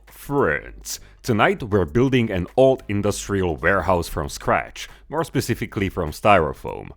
Friends, tonight we're building an old industrial warehouse from scratch, more specifically from Styrofoam.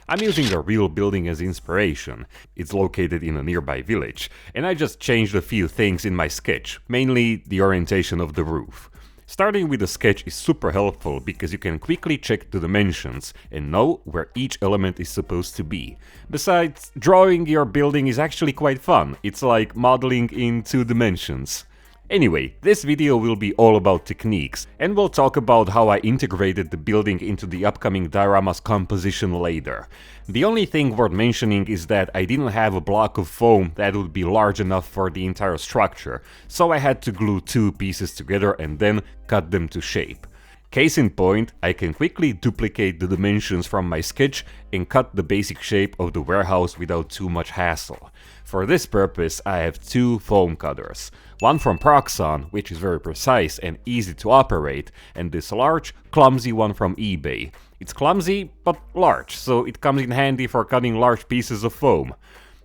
I'm using a real building as inspiration. It's located in a nearby village, and I just changed a few things in my sketch, mainly the orientation of the roof. Starting with a sketch is super helpful because you can quickly check the dimensions and know where each element is supposed to be. Besides, drawing your building is actually quite fun. It's like modeling in 2 dimensions. Anyway, this video will be all about techniques, and we'll talk about how I integrated the building into the upcoming diorama's composition later. The only thing worth mentioning is that I didn't have a block of foam that would be large enough for the entire structure, so I had to glue 2 pieces together and then cut them to shape. Case in point, I can quickly duplicate the dimensions from my sketch and cut the basic shape of the warehouse without too much hassle. For this purpose, I have 2 foam cutters. One from Proxxon, which is very precise and easy to operate, and this large, clumsy one from eBay. It's clumsy, but large, so it comes in handy for cutting large pieces of foam.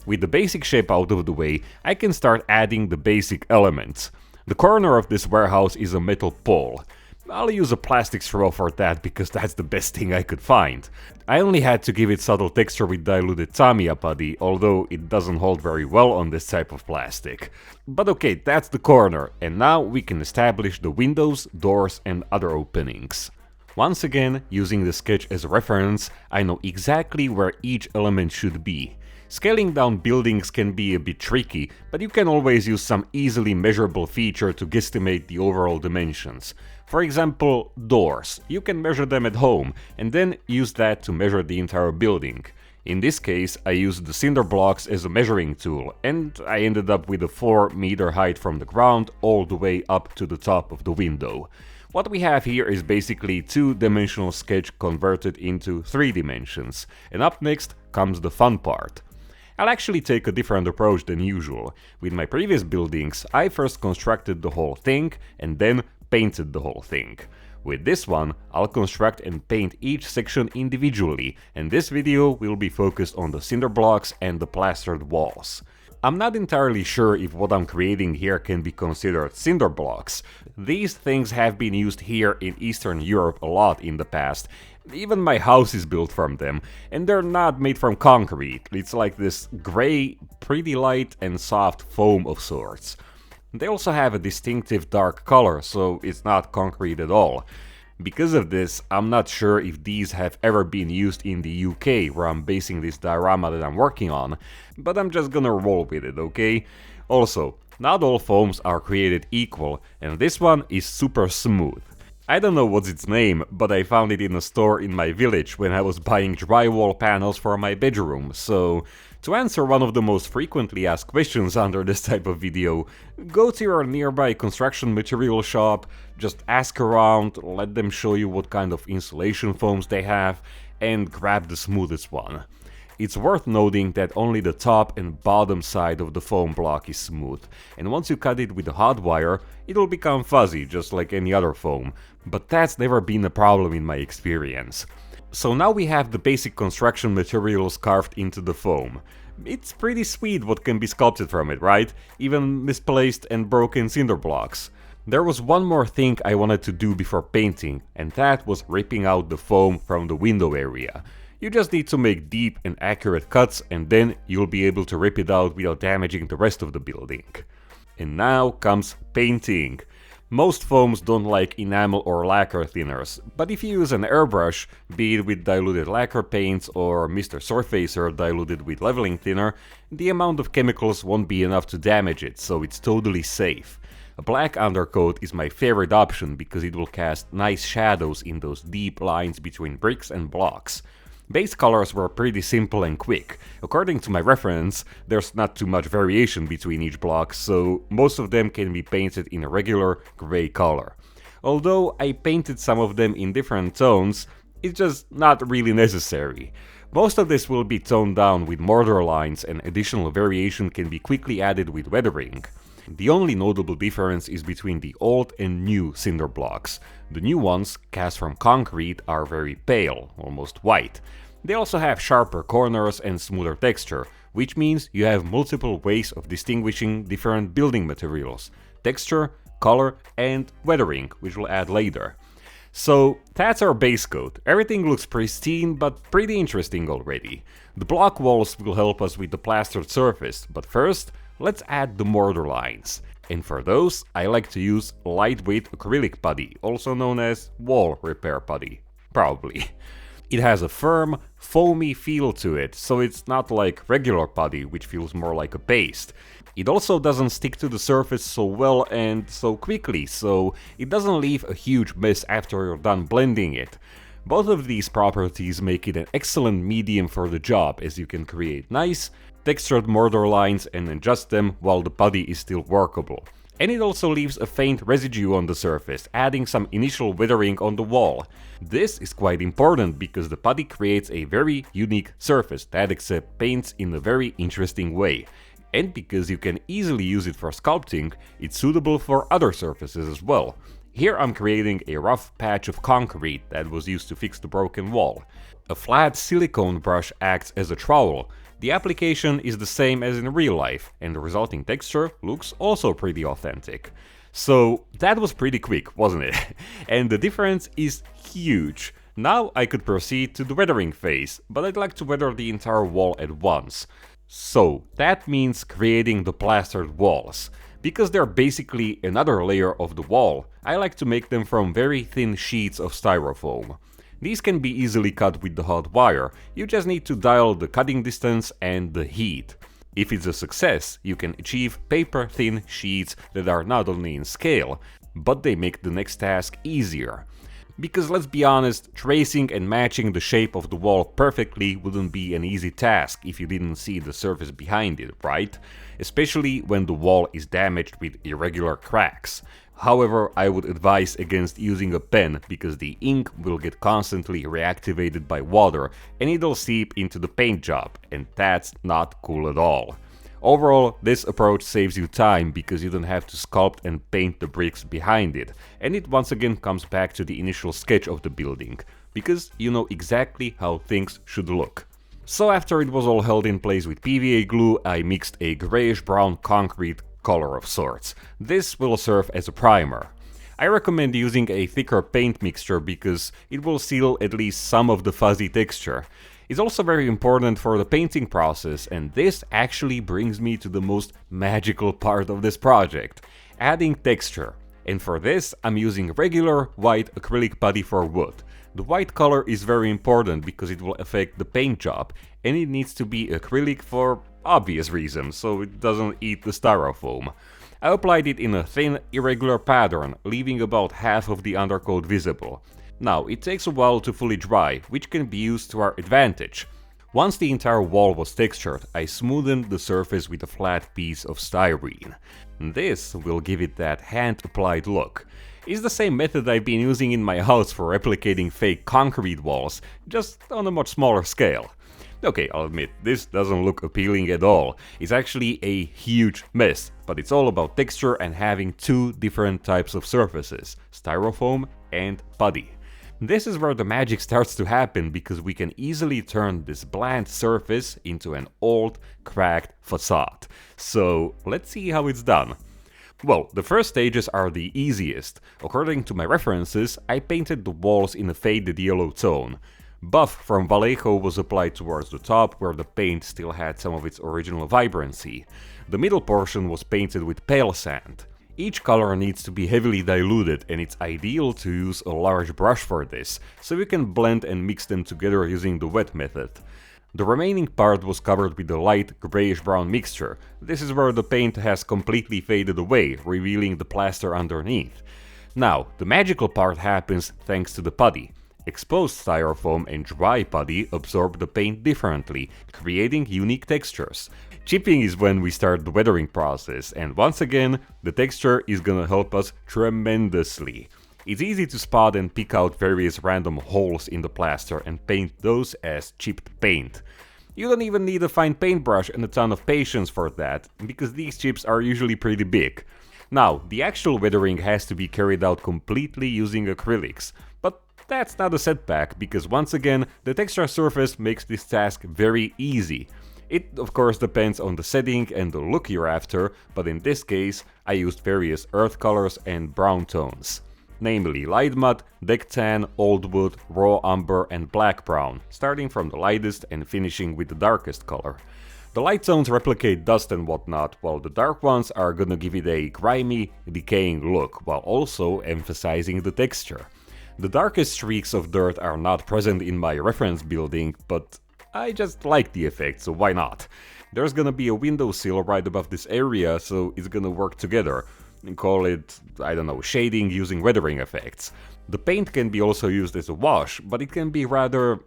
With the basic shape out of the way, I can start adding the basic elements. The corner of this warehouse is a metal pole. I'll use a plastic straw for that because that's the best thing I could find. I only had to give it subtle texture with diluted Tamiya putty, although it doesn't hold very well on this type of plastic. But okay, that's the corner, and now we can establish the windows, doors and other openings. Once again, using the sketch as a reference, I know exactly where each element should be. Scaling down buildings can be a bit tricky, but you can always use some easily measurable feature to guesstimate the overall dimensions. For example, doors. You can measure them at home, and then use that to measure the entire building. In this case, I used the Cinder blocks as a measuring tool, and I ended up with a 4-meter height from the ground all the way up to the top of the window. What we have here is basically 2-dimensional sketch converted into 3 dimensions, and up next comes the fun part. I'll actually take a different approach than usual. With my previous buildings, I first constructed the whole thing and then painted the whole thing. With this one, I'll construct and paint each section individually, and this video will be focused on the cinder blocks and the plastered walls. I'm not entirely sure if what I'm creating here can be considered cinder blocks. These things have been used here in Eastern Europe a lot in the past. Even my house is built from them, and they're not made from concrete. It's like this grey, pretty light and soft foam of sorts. They also have a distinctive dark color, so it's not concrete at all. Because of this, I'm not sure if these have ever been used in the UK, where I'm basing this diorama that I'm working on, but I'm just gonna roll with it, okay? Also, not all foams are created equal, and this one is super smooth. I don't know what's its name, but I found it in a store in my village when I was buying drywall panels for my bedroom, so to answer one of the most frequently asked questions under this type of video, go to your nearby construction material shop, just ask around, let them show you what kind of insulation foams they have, and grab the smoothest one. It's worth noting that only the top and bottom side of the foam block is smooth, and once you cut it with a hot wire, it'll become fuzzy just like any other foam, but that's never been a problem in my experience. So now we have the basic construction materials carved into the foam. It's pretty sweet what can be sculpted from it, right? Even misplaced and broken cinder blocks. There was one more thing I wanted to do before painting, and that was ripping out the foam from the window area. You just need to make deep and accurate cuts, and then you'll be able to rip it out without damaging the rest of the building. And now comes painting. Most foams don't like enamel or lacquer thinners, but if you use an airbrush, be it with diluted lacquer paints or Mr. Surfacer diluted with leveling thinner, the amount of chemicals won't be enough to damage it, so it's totally safe. A black undercoat is my favorite option because it will cast nice shadows in those deep lines between bricks and blocks. Base colors were pretty simple and quick. According to my reference, there's not too much variation between each block, so most of them can be painted in a regular grey color. Although I painted some of them in different tones, it's just not really necessary. Most of this will be toned down with mortar lines, and additional variation can be quickly added with weathering. The only notable difference is between the old and new cinder blocks. The new ones, cast from concrete, are very pale, almost white. They also have sharper corners and smoother texture, which means you have multiple ways of distinguishing different building materials: texture, color, and weathering, which we'll add later. So that's our base coat. Everything looks pristine, but pretty interesting already. The block walls will help us with the plastered surface, but first, let's add the mortar lines. And for those, I like to use lightweight acrylic putty, also known as wall repair putty. Probably. It has a firm, foamy feel to it, so it's not like regular putty, which feels more like a paste. It also doesn't stick to the surface so well and so quickly, so it doesn't leave a huge mess after you're done blending it. Both of these properties make it an excellent medium for the job, as you can create nice, textured mortar lines and adjust them while the putty is still workable. And it also leaves a faint residue on the surface, adding some initial weathering on the wall. This is quite important because the putty creates a very unique surface that accepts paints in a very interesting way. And because you can easily use it for sculpting, it's suitable for other surfaces as well. Here I'm creating a rough patch of concrete that was used to fix the broken wall. A flat silicone brush acts as a trowel. The application is the same as in real life, and the resulting texture looks also pretty authentic. So that was pretty quick, wasn't it? And the difference is huge. Now I could proceed to the weathering phase, but I'd like to weather the entire wall at once. So that means creating the plastered walls. Because they're basically another layer of the wall, I like to make them from very thin sheets of styrofoam. These can be easily cut with the hot wire, you just need to dial the cutting distance and the heat. If it's a success, you can achieve paper-thin sheets that are not only in scale, but they make the next task easier. Because let's be honest, tracing and matching the shape of the wall perfectly wouldn't be an easy task if you didn't see the surface behind it, right? Especially when the wall is damaged with irregular cracks. However, I would advise against using a pen because the ink will get constantly reactivated by water and it'll seep into the paint job, and that's not cool at all. Overall, this approach saves you time because you don't have to sculpt and paint the bricks behind it, and it once again comes back to the initial sketch of the building, because you know exactly how things should look. So after it was all held in place with PVA glue, I mixed a grayish-brown concrete color of sorts. This will serve as a primer. I recommend using a thicker paint mixture because it will seal at least some of the fuzzy texture. It's also very important for the painting process, and this actually brings me to the most magical part of this project, adding texture. And for this, I'm using regular white acrylic putty for wood. The white color is very important because it will affect the paint job, and it needs to be acrylic for obvious reasons, so it doesn't eat the styrofoam. I applied it in a thin, irregular pattern, leaving about half of the undercoat visible. Now, it takes a while to fully dry, which can be used to our advantage. Once the entire wall was textured, I smoothened the surface with a flat piece of styrene. This will give it that hand-applied look. It's the same method I've been using in my house for replicating fake concrete walls, just on a much smaller scale. Okay, I'll admit, this doesn't look appealing at all. It's actually a huge mess, but it's all about texture and having two different types of surfaces, styrofoam and putty. This is where the magic starts to happen because we can easily turn this bland surface into an old, cracked facade. So let's see how it's done. Well, the first stages are the easiest. According to my references, I painted the walls in a faded yellow tone. Buff from Vallejo was applied towards the top where the paint still had some of its original vibrancy. The middle portion was painted with pale sand. Each color needs to be heavily diluted, and it's ideal to use a large brush for this, so you can blend and mix them together using the wet method. The remaining part was covered with a light grayish-brown mixture. This is where the paint has completely faded away, revealing the plaster underneath. Now, the magical part happens thanks to the putty. Exposed styrofoam and dry putty absorb the paint differently, creating unique textures. Chipping is when we start the weathering process, and once again, the texture is gonna help us tremendously. It's easy to spot and pick out various random holes in the plaster and paint those as chipped paint. You don't even need a fine paintbrush and a ton of patience for that, because these chips are usually pretty big. Now, the actual weathering has to be carried out completely using acrylics, but that's not a setback because once again, the texture surface makes this task very easy. It of course depends on the setting and the look you're after, but in this case I used various earth colors and brown tones. Namely light mud, deck tan, old wood, raw umber and black brown, starting from the lightest and finishing with the darkest color. The light tones replicate dust and whatnot, while the dark ones are gonna give it a grimy, decaying look, while also emphasizing the texture. The darkest streaks of dirt are not present in my reference building, but I just like the effect, so why not? There's gonna be a windowsill right above this area, so it's gonna work together. Call it, I don't know, shading using weathering effects. The paint can be also used as a wash, but it can be rather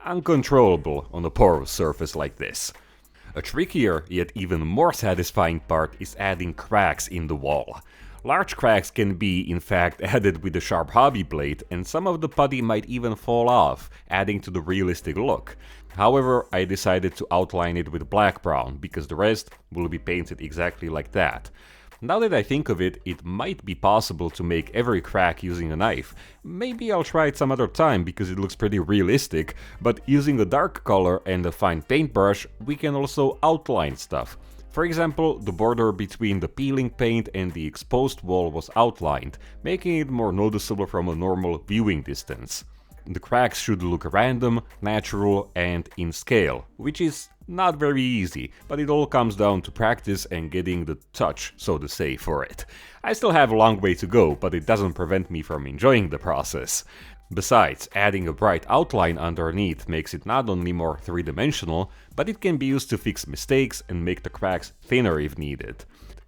uncontrollable on a porous surface like this. A trickier, yet even more satisfying part is adding cracks in the wall. Large cracks can be, in fact, added with a sharp hobby blade, and some of the putty might even fall off, adding to the realistic look. However, I decided to outline it with black-brown, because the rest will be painted exactly like that. Now that I think of it, it might be possible to make every crack using a knife. Maybe I'll try it some other time because it looks pretty realistic, but using a dark color and a fine paintbrush, we can also outline stuff. For example, the border between the peeling paint and the exposed wall was outlined, making it more noticeable from a normal viewing distance. The cracks should look random, natural and in scale, which is not very easy, but it all comes down to practice and getting the touch, so to say, for it. I still have a long way to go, but it doesn't prevent me from enjoying the process. Besides, adding a bright outline underneath makes it not only more three-dimensional, but it can be used to fix mistakes and make the cracks thinner if needed.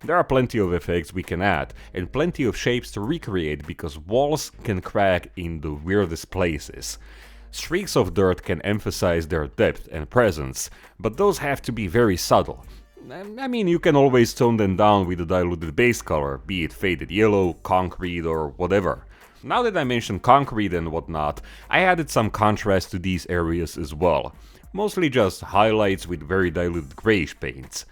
There are plenty of effects we can add, and plenty of shapes to recreate because walls can crack in the weirdest places. Streaks of dirt can emphasize their depth and presence, but those have to be very subtle. I mean, you can always tone them down with a diluted base color, be it faded yellow, concrete or whatever. Now that I mentioned concrete and whatnot, I added some contrast to these areas as well. Mostly just highlights with very diluted grayish paints.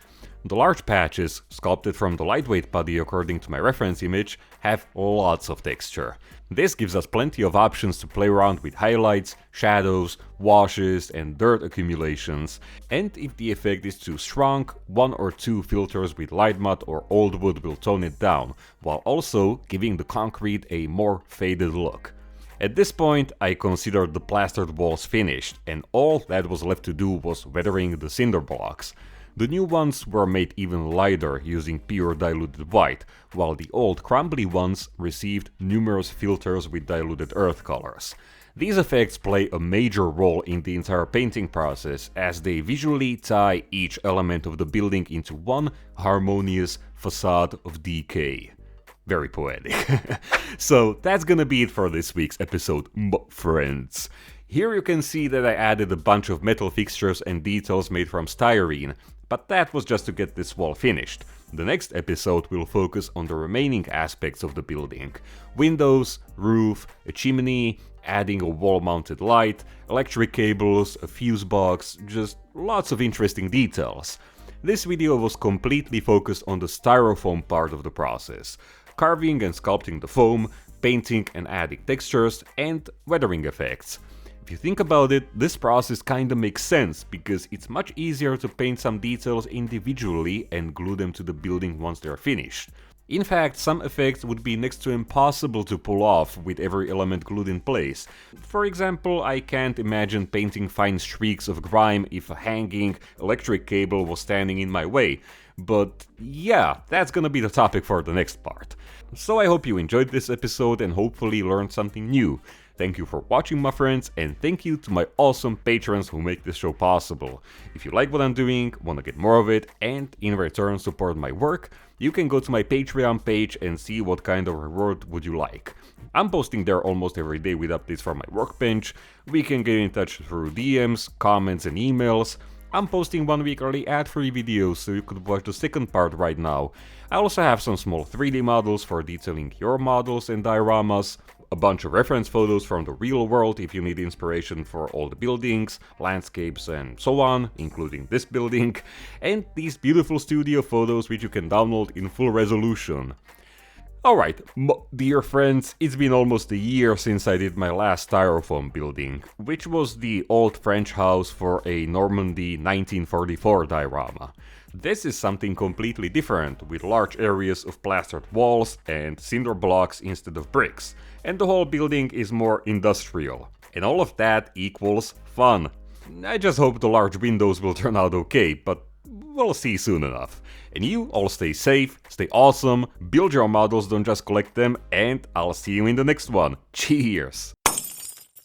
The large patches, sculpted from the lightweight putty according to my reference image, have lots of texture. This gives us plenty of options to play around with highlights, shadows, washes and dirt accumulations, and if the effect is too strong, one or two filters with light mud or old wood will tone it down, while also giving the concrete a more faded look. At this point, I considered the plastered walls finished, and all that was left to do was weathering the cinder blocks. The new ones were made even lighter using pure diluted white, while the old crumbly ones received numerous filters with diluted earth colors. These effects play a major role in the entire painting process, as they visually tie each element of the building into one harmonious facade of decay. Very poetic. So that's gonna be it for this week's episode, friends. Here you can see that I added a bunch of metal fixtures and details made from styrene, but that was just to get this wall finished. The next episode will focus on the remaining aspects of the building. Windows, roof, a chimney, adding a wall-mounted light, electric cables, a fuse box, just lots of interesting details. This video was completely focused on the styrofoam part of the process. Carving and sculpting the foam, painting and adding textures, and weathering effects. If you think about it, this process kinda makes sense, because it's much easier to paint some details individually and glue them to the building once they're finished. In fact, some effects would be next to impossible to pull off with every element glued in place. For example, I can't imagine painting fine streaks of grime if a hanging electric cable was standing in my way. But yeah, that's gonna be the topic for the next part. So I hope you enjoyed this episode and hopefully learned something new. Thank you for watching, my friends, and thank you to my awesome patrons who make this show possible. If you like what I'm doing, want to get more of it, and in return support my work, you can go to my Patreon page and see what kind of reward would you like. I'm posting there almost every day with updates from my workbench. We can get in touch through DMs, comments and emails. I'm posting 1 week early ad-free videos, so you could watch the second part right now. I also have some small 3D models for detailing your models and dioramas, a bunch of reference photos from the real world if you need inspiration for all the buildings, landscapes and so on, including this building, and these beautiful studio photos which you can download in full resolution. Alright, dear friends, it's been almost a year since I did my last styrofoam building, which was the old French house for a Normandy 1944 diorama. This is something completely different, with large areas of plastered walls and cinder blocks instead of bricks, and the whole building is more industrial. And all of that equals fun. I just hope the large windows will turn out okay, but we'll see soon enough. And you all stay safe, stay awesome, build your models, don't just collect them, and I'll see you in the next one. Cheers!